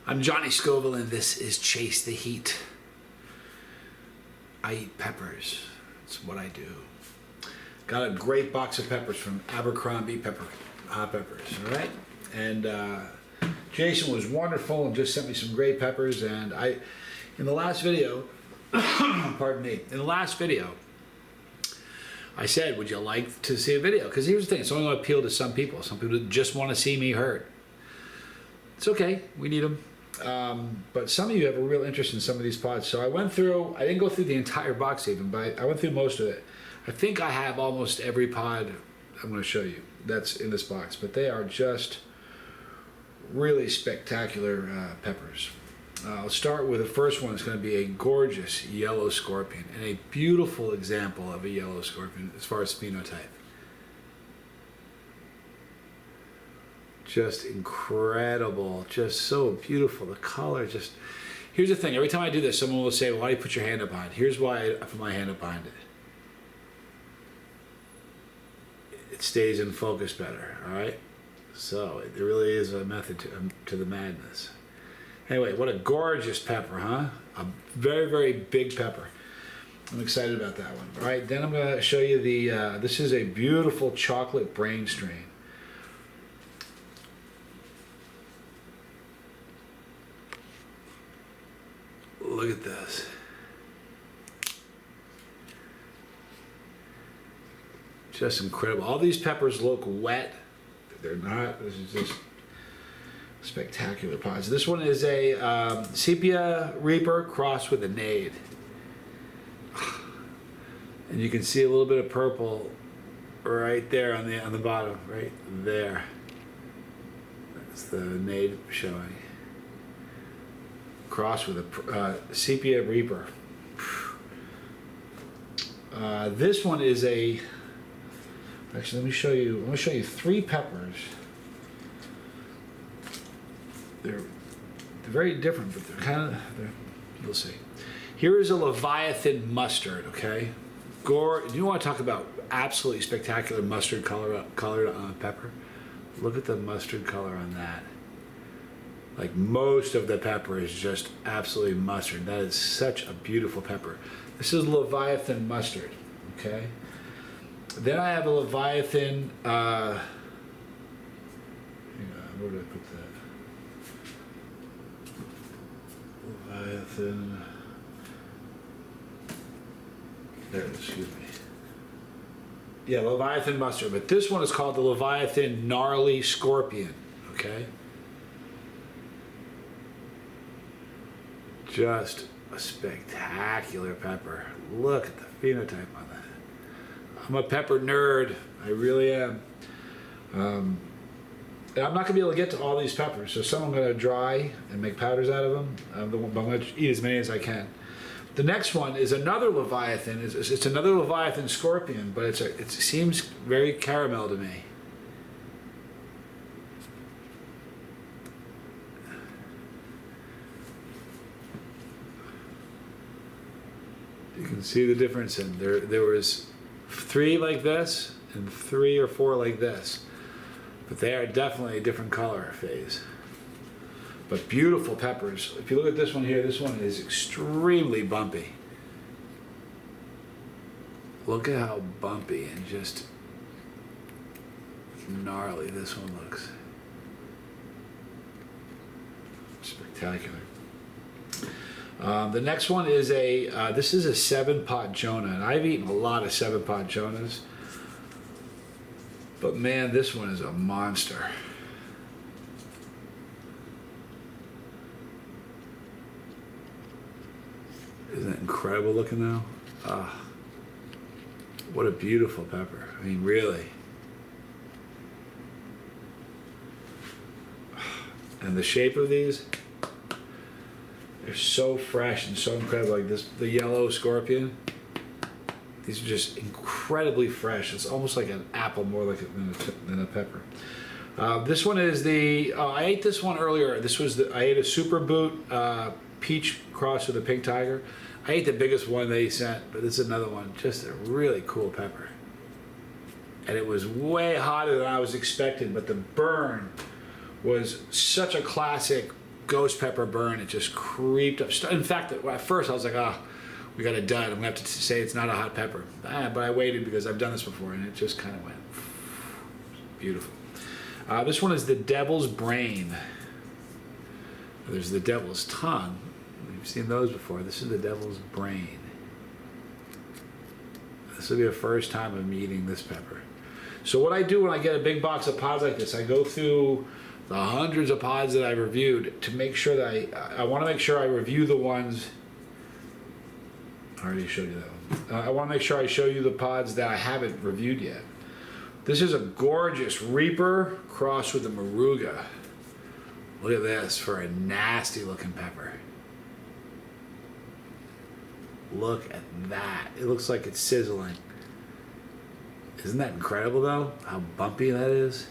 I'm Johnny Scoville, and this is Chase the Heat. I eat peppers. It's what I do. Got a great box of peppers from Abercrombie hot peppers, all right? And Jason was wonderful and just sent me some great peppers. And in the last video, pardon me, in the last video, I said, would you like to see a video? Because here's the thing, it's only going to appeal to some people. Some people just want to see me hurt. It's okay, we need them. But some of you have a real interest in some of these pods. So I went through, I didn't go through the entire box even, but I went through most of it. I think I have almost every pod I'm going to show you that's in this box. But they are just really spectacular peppers. I'll start with the first one. It's going to be a gorgeous yellow scorpion and a beautiful example of a yellow scorpion as far as phenotype. Just incredible, just so beautiful. The color just, here's the thing, every time I do this, someone will say, well, why do you put your hand up behind it? Here's why I put my hand up behind it. It stays in focus better, all right? So there really is a method to the madness. Anyway, what a gorgeous pepper, huh? A very, very big pepper. I'm excited about that one. All right, then I'm gonna show you the, this is a beautiful chocolate brain strain. Look at this. Just incredible. All these peppers look wet. They're not. This is just spectacular pods. This one is a Sepia Reaper crossed with a Nade. And you can see a little bit of purple right there on the bottom, right there. That's the Nade showing. Crossed with a Sepia Reaper. This one is a. Actually, let me show you. I'm going to show you three peppers. They're very different, but they're kind of. You'll see. Here is a Leviathan mustard. Okay, you want to talk about absolutely spectacular mustard colored pepper? Look at the mustard color on that. Like most of the pepper is just absolutely mustard. That is such a beautiful pepper. This is Leviathan mustard, okay? Then I have a Leviathan, hang on, where did I put that? Leviathan, there it is, excuse me. Yeah, Leviathan mustard, but this one is called the Leviathan Gnarly Scorpion, okay? Just a spectacular pepper. Look at the phenotype on that. I'm a pepper nerd. I really am. And I'm not going to be able to get to all these peppers, so some I'm going to dry and make powders out of them. I'm going to eat as many as I can. The next one is another Leviathan. It's another Leviathan scorpion, but it seems very caramel to me. You can see the difference in there was three like this and 3 or 4 like this, but they are definitely a different color phase. But beautiful peppers. If you look at this one here, this one is extremely bumpy. Look at how bumpy and just gnarly this one looks. Spectacular. The next one is this is a 7-pot Jonah, and I've eaten a lot of 7-pot Jonahs, but man, this one is a monster. Isn't it incredible looking though? Ah, what a beautiful pepper. I mean, really. And the shape of these, they're so fresh and so incredible. Like this, the yellow scorpion. These are just incredibly fresh. It's almost like an apple more like than a pepper. This one is the, I ate this one earlier. This was I ate a Super Boot peach crossed with a pink tiger. I ate the biggest one they sent, but this is another one. Just a really cool pepper. And it was way hotter than I was expecting, but the burn was such a classic ghost pepper burn. It just creeped up. In fact, at first I was like, we got it done. I'm gonna have to say it's not a hot pepper. But I waited because I've done this before, and it just kind of went beautiful. This one is the devil's brain. There's the devil's tongue. We've seen those before. This is the devil's brain. This will be the first time I'm eating this pepper. So what I do when I get a big box of pods like this, I go through the hundreds of pods that I've reviewed to make sure that I want to make sure I review the ones. I already showed you that one. I want to make sure I show you the pods that I haven't reviewed yet. This is a gorgeous Reaper crossed with a Moruga. Look at this for a nasty looking pepper. Look at that. It looks like it's sizzling. Isn't that incredible though? How bumpy that is.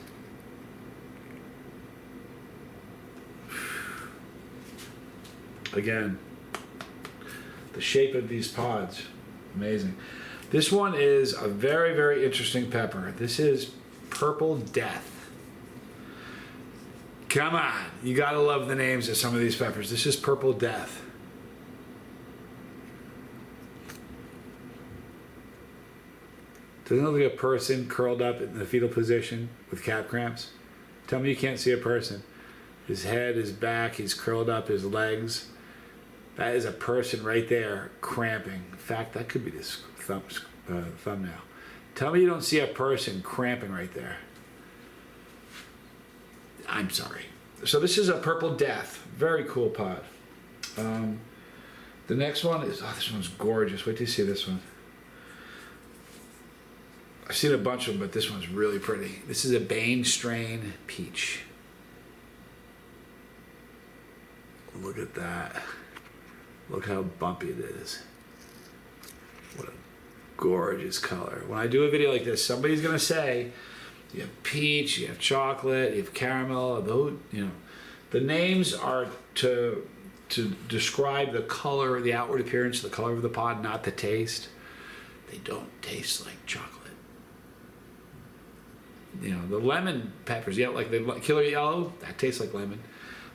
Again, the shape of these pods, amazing. This one is a very, very interesting pepper. This is Purple Death. Come on, you gotta love the names of some of these peppers. This is Purple Death. Doesn't it look like a person curled up in the fetal position with calf cramps? Tell me you can't see a person. His head, his back, he's curled up, his legs. That is a person right there cramping. In fact, that could be this thumbnail. Tell me you don't see a person cramping right there. I'm sorry. So this is a Purple Death. Very cool pod. The next one is, this one's gorgeous. Wait till you see this one. I've seen a bunch of them, but this one's really pretty. This is a Bane strain peach. Look at that. Look how bumpy it is. What a gorgeous color. When I do a video like this, somebody's gonna say, you have peach, you have chocolate, you have caramel, those, the names are to describe the color, the outward appearance, the color of the pod, not the taste. They don't taste like chocolate. The lemon peppers, like the killer yellow, that tastes like lemon,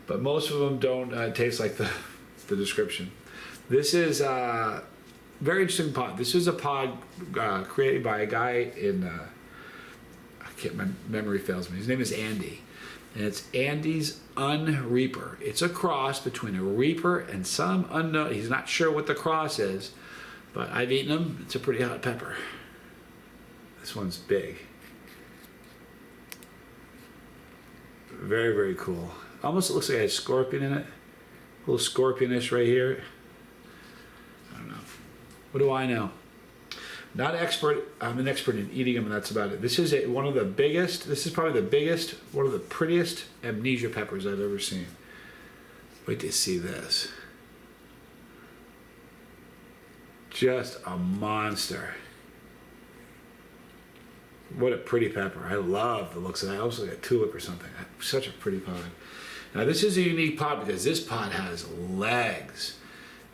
but most of them don't taste like the description. This is a very interesting pod. This is a pod created by a guy in, my memory fails me. His name is Andy, and it's Andy's Unreaper. It's a cross between a Reaper and some unknown. He's not sure what the cross is, but I've eaten them. It's a pretty hot pepper. This one's big. Very, very cool. Almost looks like it has scorpion in it. A little scorpionish right here. I don't know. What do I know? Not expert. I'm an expert in eating them, and that's about it. This is one of the biggest. This is probably the biggest, one of the prettiest Amnesia peppers I've ever seen. Wait to see this. Just a monster. What a pretty pepper. I love the looks of that. Almost like a tulip or something. Such a pretty pod. Now this is a unique pod because this pod has legs.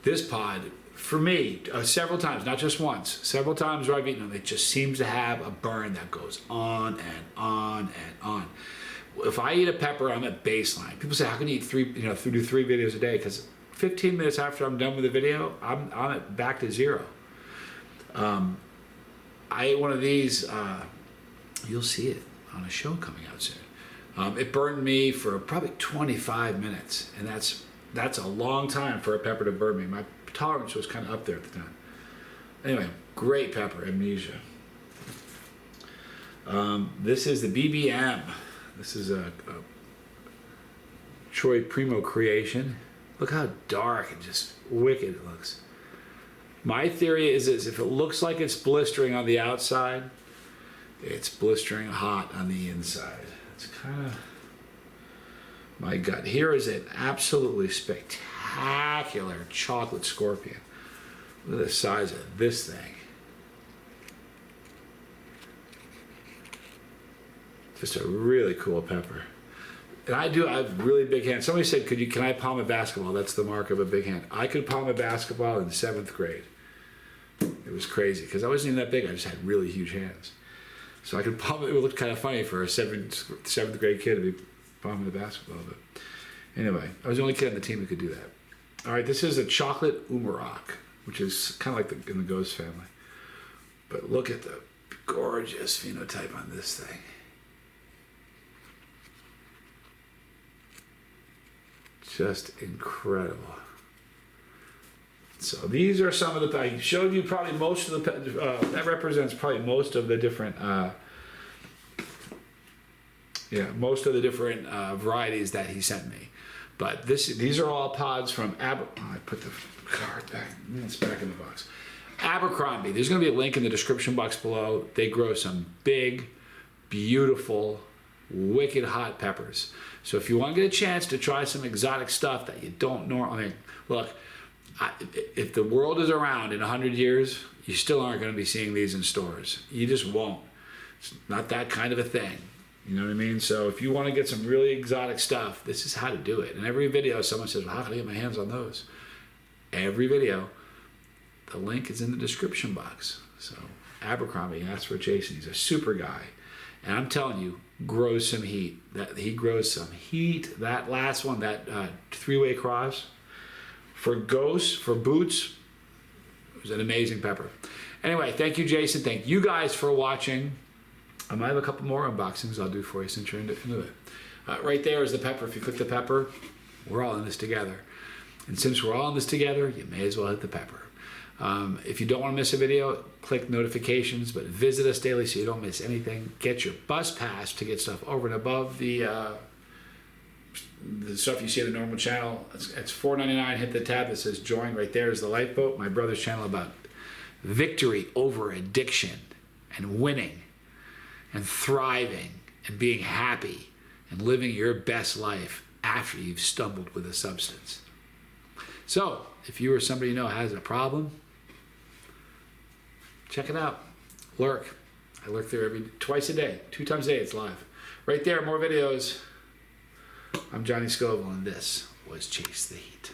This pod, for me, several times, not just once, several times where I've eaten them, it just seems to have a burn that goes on and on and on. If I eat a pepper, I'm at baseline. People say, how can you eat do 3 videos a day? Because 15 minutes after I'm done with the video, I'm at back to zero. I ate one of these, you'll see it on a show coming out soon. It burned me for probably 25 minutes, and that's a long time for a pepper to burn me. My tolerance was kind of up there at the time. Anyway, great pepper, Amnesia. This is the BBM. This is a Troy Primo creation. Look how dark and just wicked it looks. My theory is this: if it looks like it's blistering on the outside, it's blistering hot on the inside. It's kind of my gut. Here is an absolutely spectacular chocolate scorpion. Look at the size of this thing. Just a really cool pepper. And I have really big hands. Somebody said, can I palm a basketball? That's the mark of a big hand. I could palm a basketball in 7th grade. It was crazy because I wasn't even that big. I just had really huge hands. So I could palm it. It looked kind of funny for a seventh grade kid to be palming the basketball. But Anyway, I was the only kid on the team who could do that. All right, this is a chocolate umarok, which is kind of like in the ghost family. But look at the gorgeous phenotype on this thing. Just incredible. So these are some of the, I showed you probably most of the, that represents probably most of the different, most of the different varieties that he sent me. But these are all pods from I put the card back, it's back in the box. Abercrombie, there's gonna be a link in the description box below. They grow some big, beautiful, wicked hot peppers. So if you want to get a chance to try some exotic stuff that you don't know, I mean, look, if the world is around in 100 years, you still aren't going to be seeing these in stores. You just won't. It's not that kind of a thing. You know what I mean? So if you want to get some really exotic stuff, this is how to do it. In every video, someone says, well, how can I get my hands on those? Every video, the link is in the description box. So Abercrombie, that's for Jason. He's a super guy. And I'm telling you, grows some heat. He grows some heat. That last one, that three-way cross, for ghosts, for boots, it was an amazing pepper. Anyway, thank you, Jason. Thank you guys for watching. I might have a couple more unboxings I'll do for you since you're into it. Right there is the pepper. If you click the pepper, we're all in this together. And since we're all in this together, you may as well hit the pepper. If you don't want to miss a video, click notifications, but visit us daily so you don't miss anything. Get your bus pass to get stuff over and above the stuff you see on the normal channel. It's $4.99. Hit the tab that says join. Right there is the Lifeboat, my brother's channel about victory over addiction and winning and thriving and being happy and living your best life after you've stumbled with a substance. So if you or somebody you know has a problem, check it out. Lurk. I lurk there twice a day, 2 times a day. It's live. Right there, more videos. I'm Johnny Scoville, and this was Chase the Heat.